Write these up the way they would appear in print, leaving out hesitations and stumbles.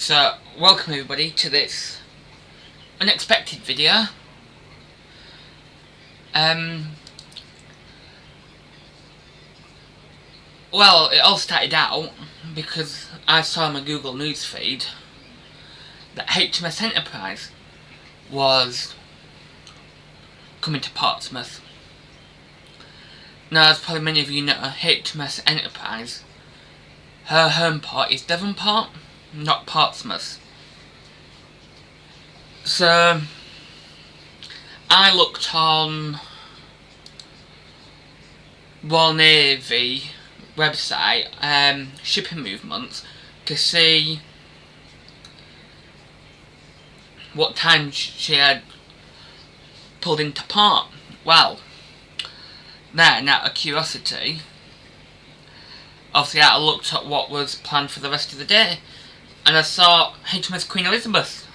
So, welcome everybody to this unexpected video. Well, it all started out because I saw on my Google News feed that HMS Enterprise was coming to Portsmouth. Now, as probably many of you know, HMS Enterprise, her home port is Devonport, not Portsmouth. So, I looked on ROYALNAVY website, shipping movements, to see what time she had pulled into port. Well, then, out of curiosity, obviously I looked at what was planned for the rest of the day, and I saw HMS Queen Elizabeth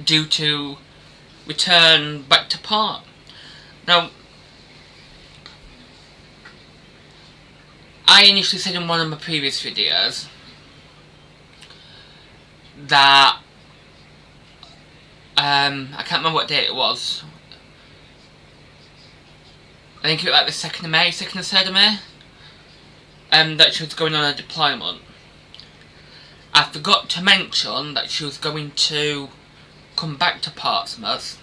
due to return back to port. Now, I initially said in one of my previous videos that I can't remember what date it was. I think it was like the 2nd of May, 2nd or 3rd of May, that she was going on a deployment. I forgot to mention that she was going to come back to Portsmouth,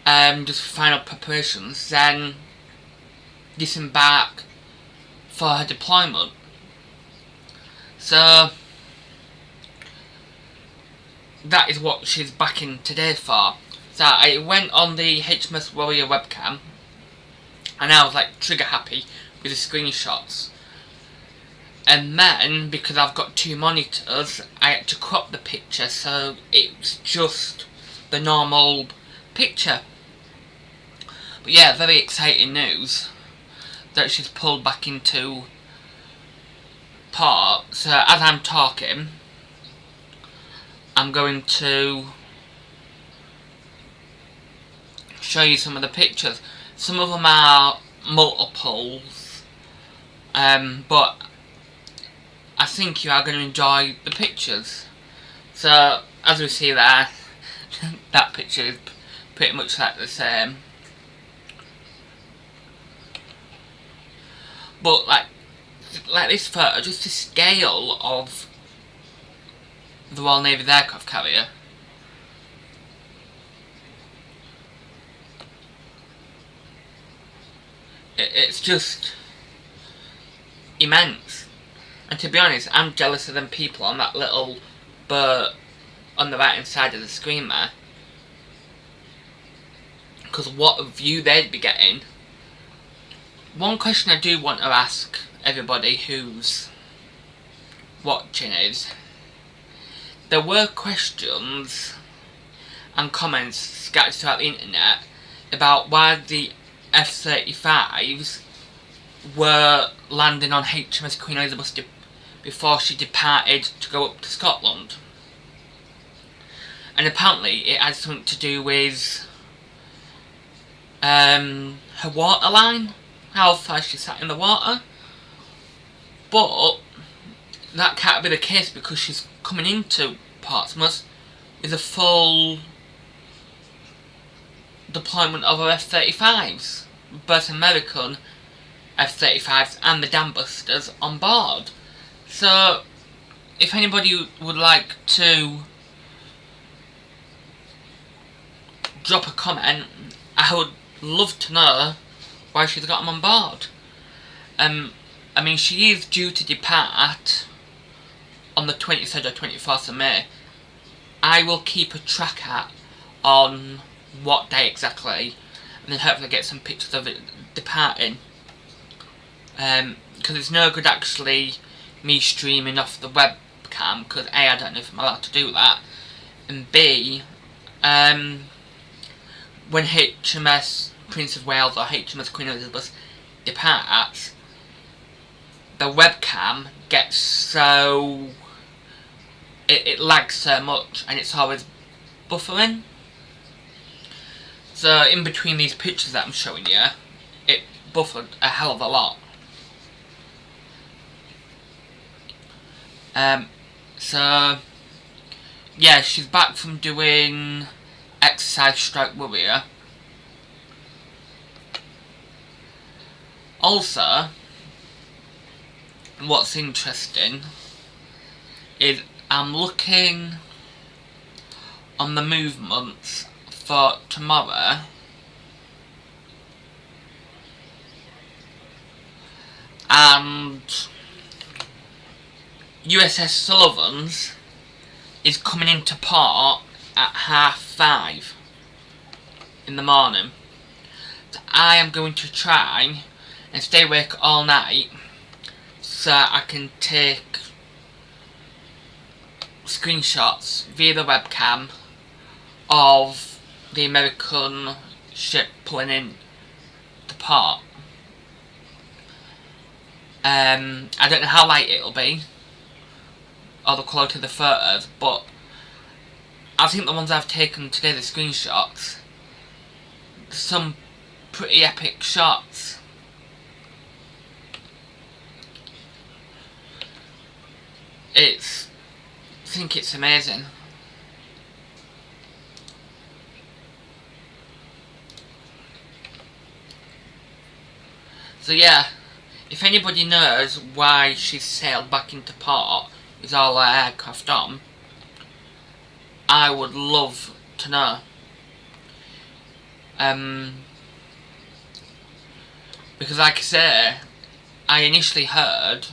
just for final preparations, then disembark for her deployment. So that is what she's back in today for. So I went on the HMS Warrior webcam, and I was like trigger happy with the screenshots. And then, because I've got 2 monitors, I had to crop the picture so it's just the normal picture. But yeah, very exciting news that she's pulled back into port. So as I'm talking, I'm going to show you some of the pictures. Some of them are multiples, but I think you are going to enjoy the pictures. So, as we see there, that picture is pretty much like the same. But like this photo, just the scale of the Royal Navy's aircraft carrier. It's just immense. And to be honest, I'm jealous of them people on that little boat on the right hand side of the screen there. Because what a view they'd be getting. One question I do want to ask everybody who's watching is, there were questions and comments scattered throughout the internet about why the F-35s were landing on HMS Queen Elizabeth before she departed to go up to Scotland. And apparently it had something to do with her waterline, how far she sat in the water. But that can't be the case because she's coming into Portsmouth with a full deployment of her F-35s, both American F-35s and the Dambusters on board. So, if anybody would like to drop a comment, I would love to know why she's got them on board. I mean, she is due to depart on the 23rd or 24th of May. I will keep a tracker on what day exactly, and then hopefully get some pictures of it departing. Because it's no good actually me streaming off the webcam, because A, I don't know if I'm allowed to do that, and B, when HMS Prince of Wales or HMS Queen Elizabeth departs, the webcam gets so, it lags so much, and it's always buffering. So in between these pictures that I'm showing you, it buffered a hell of a lot. So yeah, she's back from doing exercise stroke warrior. Also, what's interesting is I'm looking on the movements for tomorrow, and USS Sullivan's is coming into port at 5:30 in the morning. So I am going to try and stay awake all night so I can take screenshots via the webcam of the American ship pulling in the port. I don't know how light it'll be or the quality of the photos, but I think the ones I've taken today, the screenshots, some pretty epic shots. I think it's amazing. So yeah, if anybody knows why she sailed back into port with all her aircraft on, I would love to know. Because like I say, I initially heard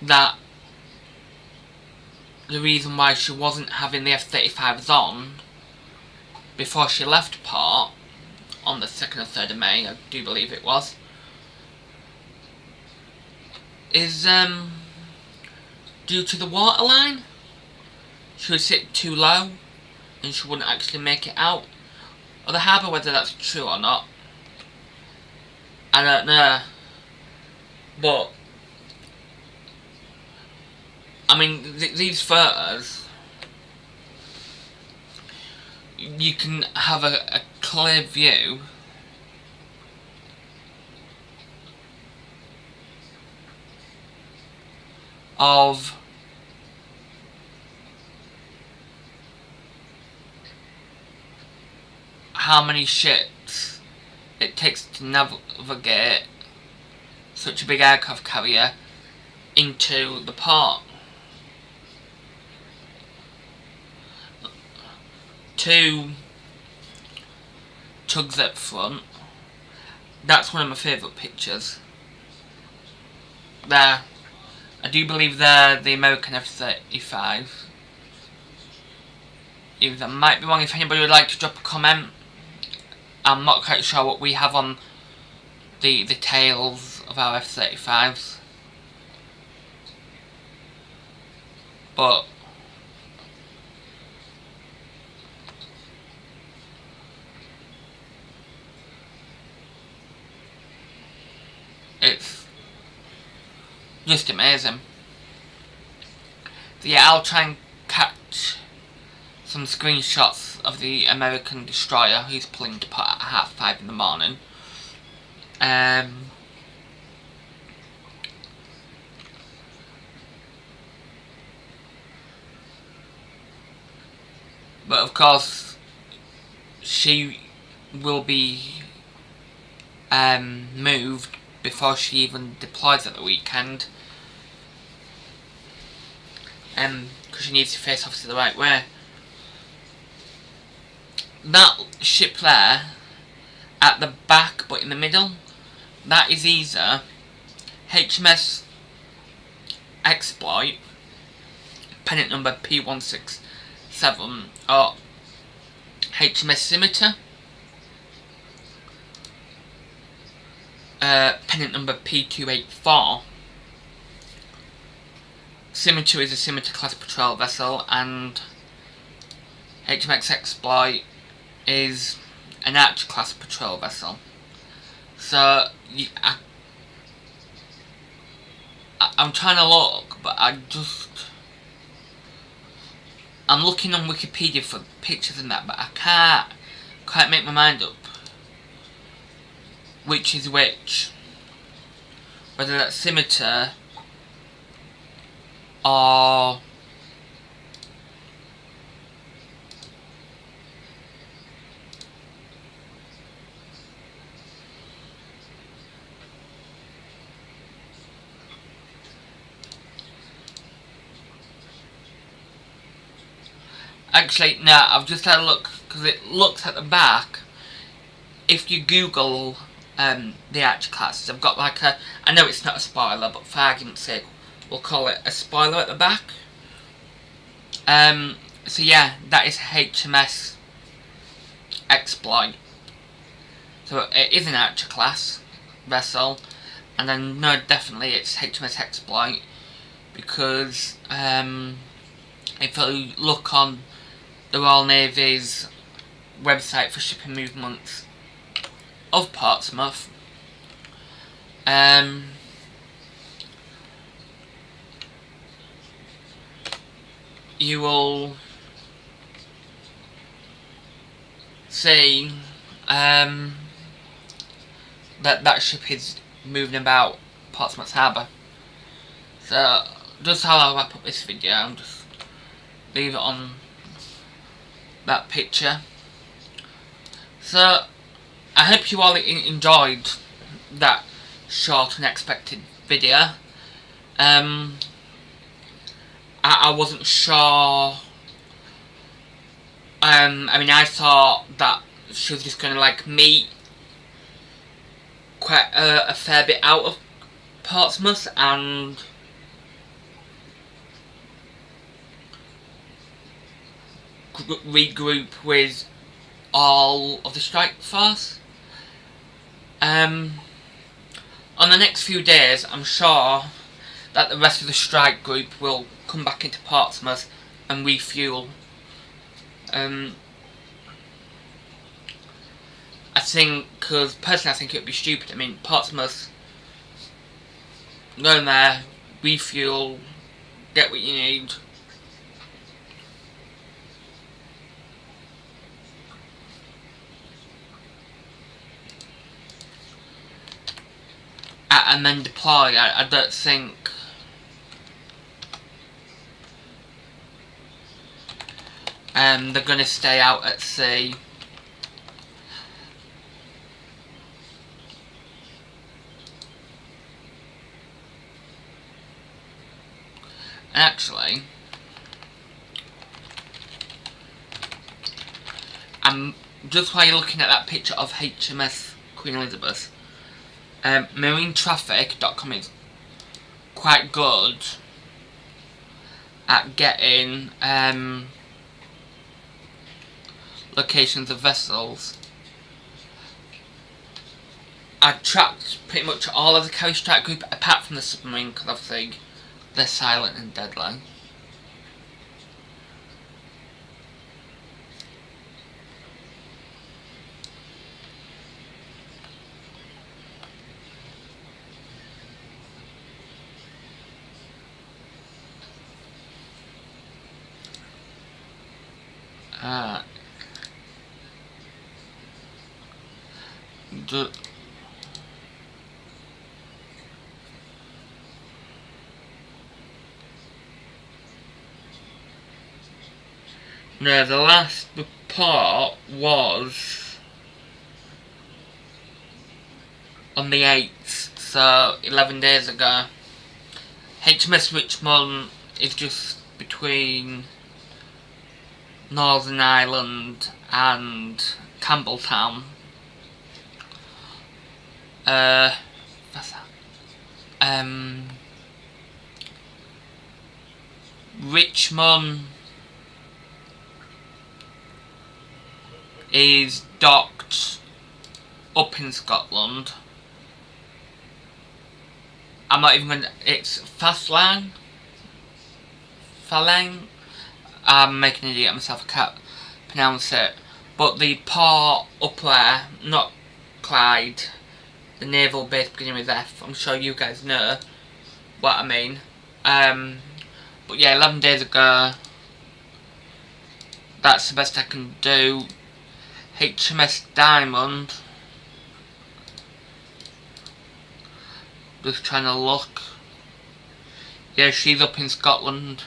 that the reason why she wasn't having the F-35s on before she left port on the 2nd or 3rd of May, I do believe it was, is due to the waterline. She would sit too low and she wouldn't actually make it out of the harbour. Whether that's true or not, I don't know. But I mean, these photos, you can have a clear view of how many ships it takes to navigate such a big aircraft carrier into the port. 2 tugs up front. That's one of my favourite pictures. There. I do believe they're the American F-35. I might be wrong. If anybody would like to drop a comment. I'm not quite sure what we have on the tails of our F-35s. But it's just amazing. So yeah, I'll try and catch some screenshots of the American destroyer who's pulling to port at 5:30 in the morning. But of course, she will be moved before she even deploys at the weekend. Because she needs to face obviously the right way. That ship there, at the back but in the middle, that is either HMS Exploit, pennant number P167, or HMS Scimitar, pennant number P284. Scimitar is a Scimitar class patrol vessel, and HMS Exploit is an Archer class patrol vessel. So I'm trying to look, but I'm looking on Wikipedia for pictures and that, but I can't quite make my mind up which is which. Whether that's Scimitar are actually, no, I've just had a look because it looks at the back. If you Google the actual classes, I've got like a, I know it's not a spoiler, but for argument's sake, we'll call it a spoiler at the back. So yeah, that is HMS Exploit. So it is an archer class vessel, and I know definitely it's HMS Exploit because if you look on the Royal Navy's website for shipping movements of Portsmouth, you will see that ship is moving about Portsmouth Harbour. So just how I'll wrap up this video, I'll just leave it on that picture. So I hope you all enjoyed that short and unexpected video. I wasn't sure. I mean, I thought that she was just going to like meet quite a fair bit out of Portsmouth and regroup with all of the strike force. On the next few days, I'm sure that the rest of the strike group will come back into Portsmouth and refuel. I think, because personally I think it would be stupid. I mean, Portsmouth, go in there, refuel, get what you need. And then deploy. I don't think they're going to stay out at sea. Actually, just while you're looking at that picture of HMS Queen Elizabeth, marinetraffic.com is quite good at getting locations of vessels. I tracked pretty much all of the carry strike group apart from the submarine because obviously they're silent and deadly. No, the last report was on the 8th, so 11 days ago. HMS Richmond is just between Northern Ireland and Campbelltown. What's that? Richmond is docked up in Scotland. I'm not even going to, it's Falang? I'm making an idiot of myself, I can't pronounce it. But the port up there, not Clyde, the naval base beginning with F, I'm sure you guys know what I mean. But yeah, 11 days ago, that's the best I can do. HMS Diamond, just trying to look. Yeah, she's up in Scotland.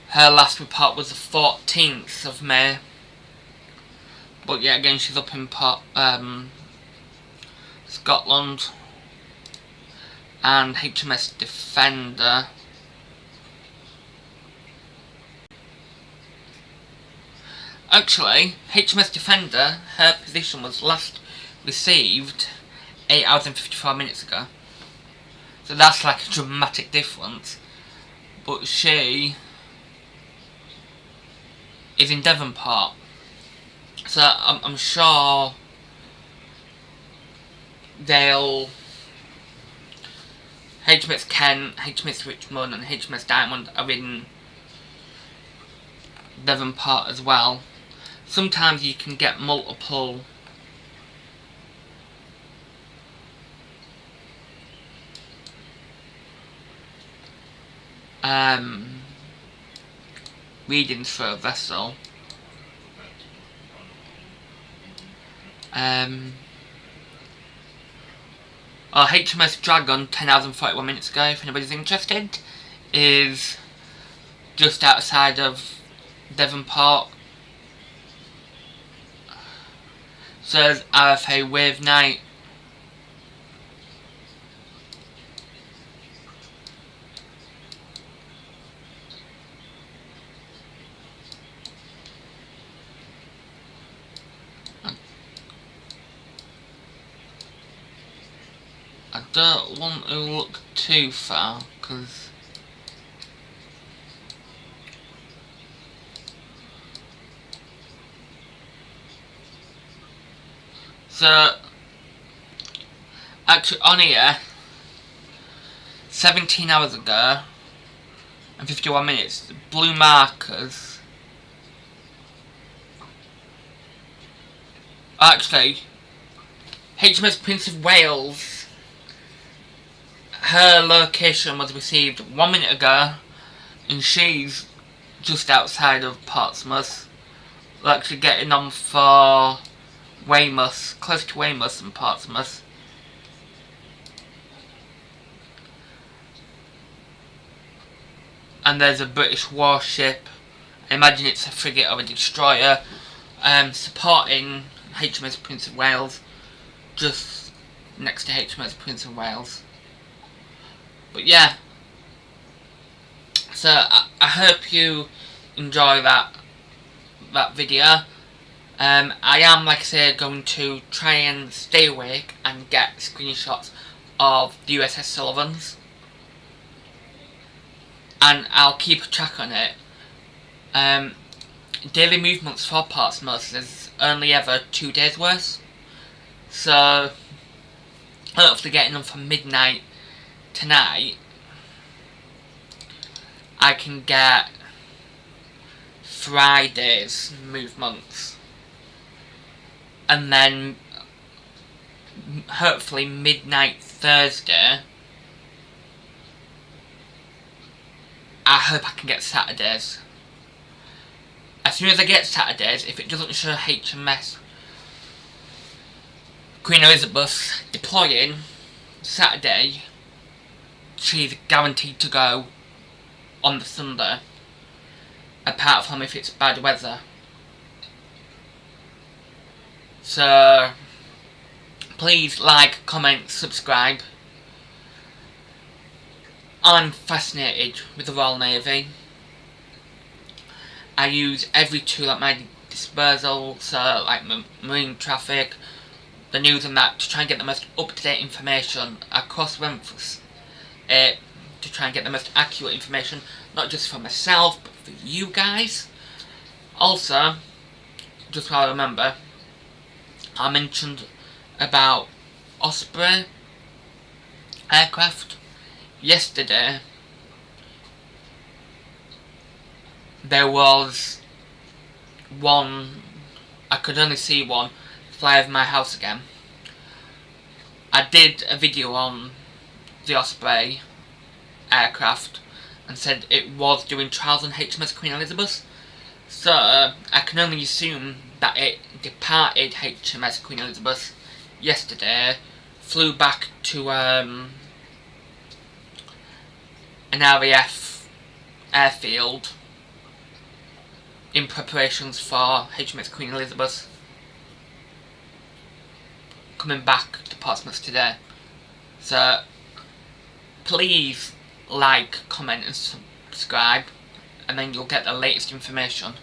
Her last report was the 14th of May. But yeah, again, she's up in Scotland. And HMS Defender. Actually, HMS Defender, her position was last received 8 hours and 54 minutes ago. So that's like a dramatic difference. But she is in Devonport. So I'm sure they'll... HMS Kent, HMS Richmond and HMS Diamond are in Devonport as well. Sometimes you can get multiple readings for a vessel. HMS Dragon, 10 hours and 41 minutes ago, if anybody's interested, is just outside of Devonport. Says RFA Wave Night. I don't want to look too far, because so actually on here 17 hours ago and 51 minutes, blue markers. Actually, HMS Prince of Wales, her location was received 1 minute ago, and she's just outside of Portsmouth. We're actually getting on for Weymouth, close to Weymouth and Portsmouth. And there's a British warship, I imagine it's a frigate or a destroyer, supporting HMS Prince of Wales, just next to HMS Prince of Wales. But yeah, so I hope you enjoy that video. I am, like I say, going to try and stay awake and get screenshots of the USS Sullivan's, and I'll keep a track on it. Daily movements for Portsmouth is only ever 2 days worth, so hopefully getting them from midnight tonight, I can get Friday's movements, and then hopefully midnight Thursday I hope I can get Saturdays. As soon as I get Saturdays, if it doesn't show HMS Queen Elizabeth deploying Saturday, she's guaranteed to go on the Sunday, apart from if it's bad weather. So please like, comment, subscribe. I'm fascinated with the Royal Navy. I use every tool at my disposal, so like marine traffic, the news and that, to try and get the most up-to-date information across Memphis, to try and get the most accurate information, not just for myself, but for you guys. Also, just while I remember, I mentioned about Osprey aircraft. Yesterday, there was one, I could only see one, fly over my house again. I did a video on the Osprey aircraft and said it was doing trials on HMS Queen Elizabeth, so I can only assume that it departed HMS Queen Elizabeth yesterday, flew back to an RAF airfield in preparations for HMS Queen Elizabeth coming back to Portsmouth today. So please like, comment and subscribe, and then you'll get the latest information.